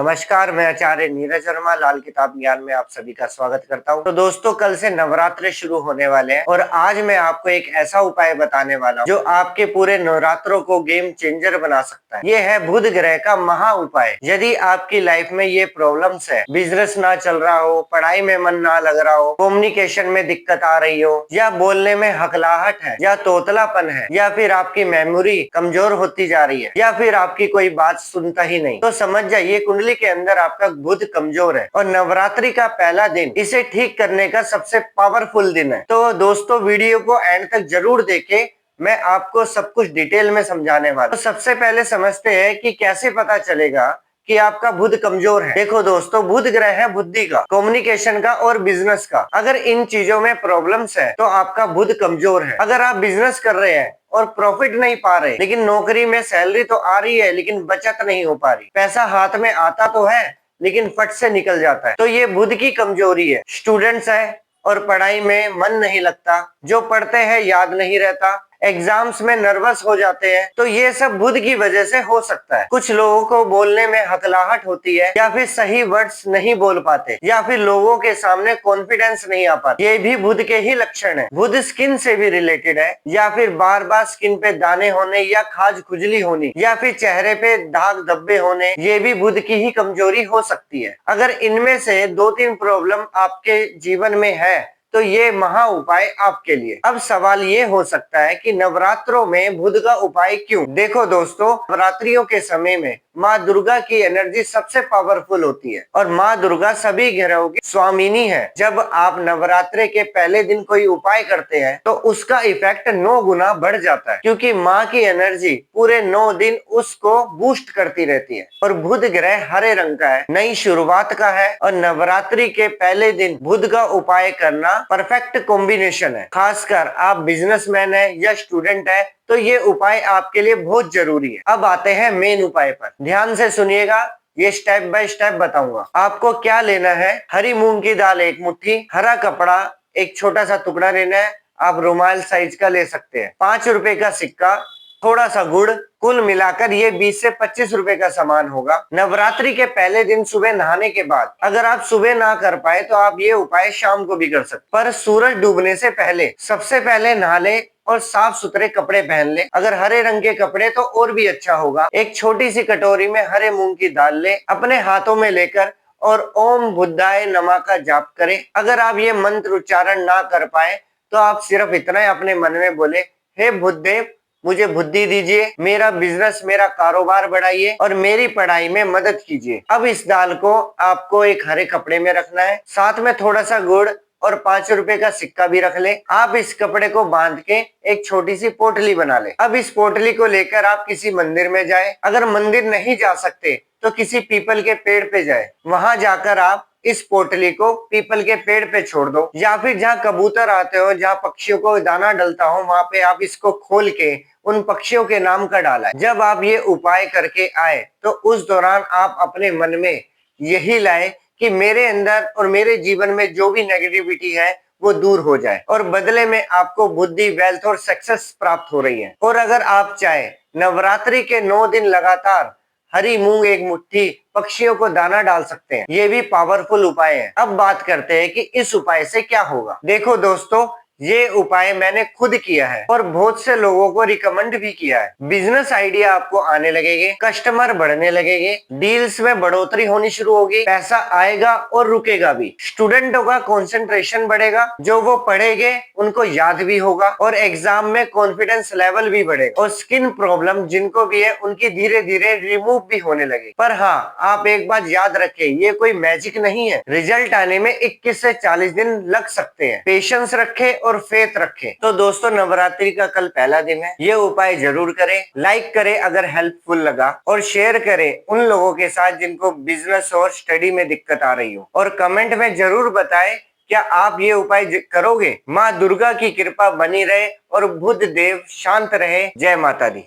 नमस्कार, मैं आचार्य नीरज वर्मा लाल किताब ज्ञान में आप सभी का स्वागत करता हूं। तो दोस्तों, कल से नवरात्र शुरू होने वाले हैं और आज मैं आपको एक ऐसा उपाय बताने वाला हूं जो आपके पूरे नवरात्रों को गेम चेंजर बना सकता है। ये है बुध ग्रह का महा उपाय। यदि आपकी लाइफ में ये प्रॉब्लम्स है, बिजनेस ना चल रहा हो, पढ़ाई में मन ना लग रहा हो, कम्युनिकेशन में दिक्कत आ रही हो, या बोलने में हकलाहट है, या तोतलापन है, या फिर आपकी मेमोरी कमजोर होती जा रही है, या फिर आपकी कोई बात सुनता ही नहीं, तो समझ जाइए कुंडली के अंदर आपका बुध कमजोर है और नवरात्रि का पहला दिन इसे ठीक करने का सबसे पावरफुल दिन है। तो दोस्तों, वीडियो को एंड तक जरूर देखें, मैं आपको सब कुछ डिटेल में समझाने वाला हूं। तो सबसे पहले समझते हैं कि कैसे पता चलेगा कि आपका बुध कमजोर है। देखो दोस्तों, बुध ग्रह है बुद्धि का, कम्युनिकेशन का और बिजनेस का। अगर इन चीजों में प्रॉब्लम्स है तो आपका बुध कमजोर है। अगर आप बिजनेस कर रहे हैं और प्रॉफिट नहीं पा रहे, लेकिन नौकरी में सैलरी तो आ रही है लेकिन बचत नहीं हो पा रही, पैसा हाथ में आता तो है लेकिन फट से निकल जाता है, तो ये बुध की कमजोरी है। स्टूडेंट्स है और पढ़ाई में मन नहीं लगता, जो पढ़ते हैं याद नहीं रहता, एग्जाम्स में नर्वस हो जाते हैं, तो ये सब बुध की वजह से हो सकता है। कुछ लोगों को बोलने में हकलाहट होती है, या फिर सही वर्ड्स नहीं बोल पाते, या फिर लोगों के सामने कॉन्फिडेंस नहीं आ पाता, ये भी बुध के ही लक्षण है। बुध स्किन से भी रिलेटेड है, या फिर बार बार स्किन पे दाने होने, या खाज खुजली होनी, या फिर चेहरे पे दाग धब्बे होने, ये भी बुध की ही कमजोरी हो सकती है। अगर इनमें से 2-3 प्रॉब्लम आपके जीवन में है तो ये महा उपाय आपके लिए। अब सवाल ये हो सकता है कि नवरात्रों में बुध का उपाय क्यों? देखो दोस्तों, नवरात्रियों के समय में माँ दुर्गा की एनर्जी सबसे पावरफुल होती है और माँ दुर्गा सभी ग्रहों की स्वामिनी है। जब आप नवरात्रे के पहले दिन कोई उपाय करते हैं तो उसका इफेक्ट 9 गुना बढ़ जाता है, क्योंकि माँ की एनर्जी पूरे 9 दिन उसको बूस्ट करती रहती है। और बुध ग्रह हरे रंग का है, नई शुरुआत का है, और नवरात्रि के पहले दिन बुध का उपाय करना परफेक्ट कॉम्बिनेशन है। खासकर आप बिजनेसमैन है या स्टूडेंट है तो ये उपाय आपके लिए बहुत जरूरी है। अब आते हैं मेन उपाय पर, ध्यान से सुनिएगा, ये स्टेप बाय स्टेप बताऊंगा। आपको क्या लेना है? हरी मूंग की दाल 1 मुट्ठी, हरा कपड़ा एक छोटा सा टुकड़ा लेना है, आप रुमाल साइज का ले सकते हैं, 5 रुपए का सिक्का, थोड़ा सा गुड़, कुल मिलाकर ये 20 से 25 रुपए का सामान होगा। नवरात्रि के पहले दिन सुबह नहाने के बाद, अगर आप सुबह ना कर पाए तो आप ये उपाय शाम को भी कर सकते, पर सूरज डूबने से पहले सबसे पहले नहा ले और साफ सुथरे कपड़े पहन ले। अगर हरे रंग के कपड़े तो और भी अच्छा होगा। एक छोटी सी कटोरी में हरे मूंग की दाल ले, अपने हाथों में लेकर और ओम बुद्धाय नमः का जाप करें। अगर आप ये मंत्र उच्चारण ना कर पाए तो आप सिर्फ इतना ही अपने मन में बोले, हे बुद्धदेव, मुझे बुद्धि दीजिए, मेरा बिजनेस, मेरा कारोबार बढ़ाइए और मेरी पढ़ाई में मदद कीजिए। अब इस दाल को आपको एक हरे कपड़े में रखना है, साथ में थोड़ा सा गुड़ और 5 रुपए का सिक्का भी रख ले। आप इस कपड़े को बांध के एक छोटी सी पोटली बना ले। अब इस पोटली को लेकर आप किसी मंदिर में जाए, अगर मंदिर नहीं जा सकते तो किसी पीपल के पेड़ पे जाए, वहां जाकर आप इस पोटली को पीपल के पेड़ पे छोड़ दो, या फिर जहाँ कबूतर आते हो, जहाँ पक्षियों को दाना डलता हो, वहां पे आप इसको खोल के उन पक्षियों के नाम का डाला। जब आप ये उपाय करके आए तो उस दौरान आप अपने मन में यही लाए कि मेरे अंदर और मेरे जीवन में जो भी नेगेटिविटी है वो दूर हो जाए, और बदले में आपको बुद्धि, वेल्थ और सक्सेस प्राप्त हो रही है। और अगर आप चाहे नवरात्रि के 9 दिन लगातार हरी मूंग 1 मुट्ठी पक्षियों को दाना डाल सकते हैं। ये भी पावरफुल उपाय है। अब बात करते हैं कि इस उपाय से क्या होगा। देखो दोस्तों, ये उपाय मैंने खुद किया है और बहुत से लोगों को रिकमेंड भी किया है। बिजनेस आइडिया आपको आने लगेंगे, कस्टमर बढ़ने लगेंगे, डील्स में बढ़ोतरी होनी शुरू होगी, पैसा आएगा और रुकेगा भी। स्टूडेंटों का कंसंट्रेशन बढ़ेगा, जो वो पढ़ेंगे उनको याद भी होगा, और एग्जाम में कॉन्फिडेंस लेवल भी बढ़ेगा, और स्किन प्रॉब्लम जिनको भी है उनकी धीरे धीरे रिमूव भी होने लगे। पर हाँ, आप एक बात याद रखें, ये कोई मैजिक नहीं है। रिजल्ट आने में 21 से 40 दिन लग सकते हैं। पेशेंस रखें और फेथ रखें। तो दोस्तों, नवरात्रि का कल पहला दिन है, ये उपाय जरूर करें। लाइक करें अगर हेल्पफुल लगा, और शेयर करें उन लोगों के साथ जिनको बिजनेस और स्टडी में दिक्कत आ रही हो, और कमेंट में जरूर बताएं क्या आप ये उपाय करोगे। माँ दुर्गा की कृपा बनी रहे और बुध देव शांत रहे। जय माता दी।